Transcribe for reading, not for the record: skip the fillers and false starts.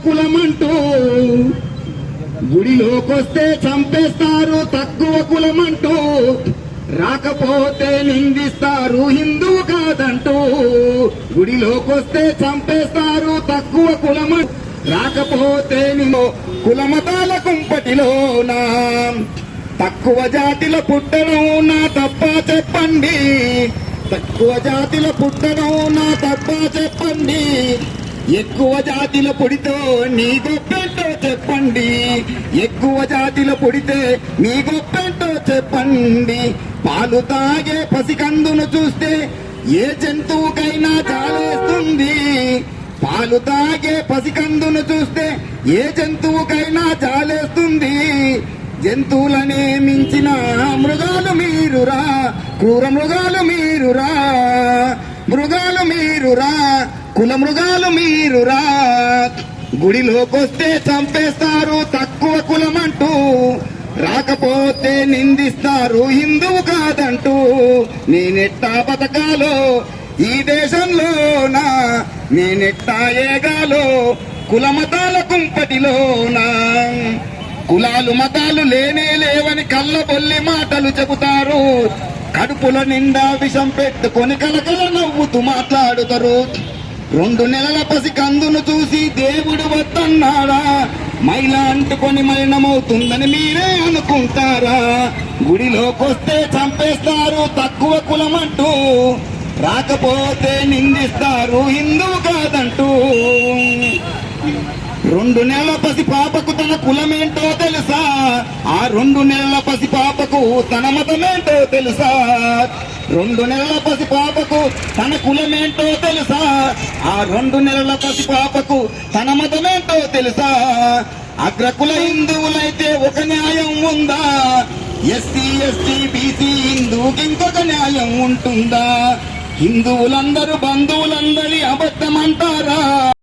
కులమంటూ గుడిలోకొస్తే చంపేస్తారు తక్కువ కులమంటూ రాకపోతే నిందిస్తారు హిందువు కాదంటూ గుడిలోకొస్తే చంపేస్తారు తక్కువ కులమంటూ రాకపోతే కులమతాల కుంపటిలోనా తక్కువ జాతిల పుట్టడం నా తప్ప చెప్పండి తక్కువ జాతిల పుట్టడం నా తప్ప చెప్పండి ఎక్కువ జాతిల పుడితో నీ గొప్పేంటో చెప్పండి ఎక్కువ జాతిల పుడితే నీ గొప్పేంటో చెప్పండి పాలు తాగే పసికందును చూస్తే ఏ జంతువుకైనా జాలేస్తుంది పాలు తాగే పసికందును చూస్తే ఏ జంతువుకైనా జాలేస్తుంది జంతువులనే మించిన మృగాలు మీరురా క్రూర మృగాలు మీరురా మృగాలు మీరురా కుల మృగాలు మీరురా గుడిలోకొస్తే చంపేస్తారు తక్కువ కులమంటూ రాకపోతే నిందిస్తారు హిందువు కాదంటూ నేనెట్టా బతకాలో ఈ దేశంలోనా నేనెట్టా ఏగాలో కులమతాల కుంపటిలోనా కులాలు మతాలు లేనే లేవని కళ్ళబొల్లి మాటలు చెబుతారు కడుపుల నిండా విషం పెట్టుకొని కలకల నవ్వుతూ మాట్లాడుతారు 2 నెలల పసి కందును చూసి దేవుడు వద్దన్నాడా మైల అంటుకొని మలినమవుతుందని మీరే అనుకుంటారా గుడిలోకొస్తే చంపేస్తారు తక్కువ కులమంటూ రాకపోతే నిందిస్తారు హిందువు కాదంటూ 2 నెలల పసి పాపకు తన కులమేంటో తెలుసా ఆ 2 నెలల పసి పాపకు తన మతమేంటో తెలుసా 2 నెలల పసి పాపకు తన కులమేంటో తెలుసా ఆ 2 నెలల పసి పాపకు తన మతమేంటో తెలుసా అగ్రకుల హిందువులైతే ఒక న్యాయం ఉందా ఎస్సీ ఎస్టీ బీసీ హిందువుకి ఇంకొక న్యాయం ఉంటుందా హిందువులందరూ బంధువులందరి అబద్ధమంటారా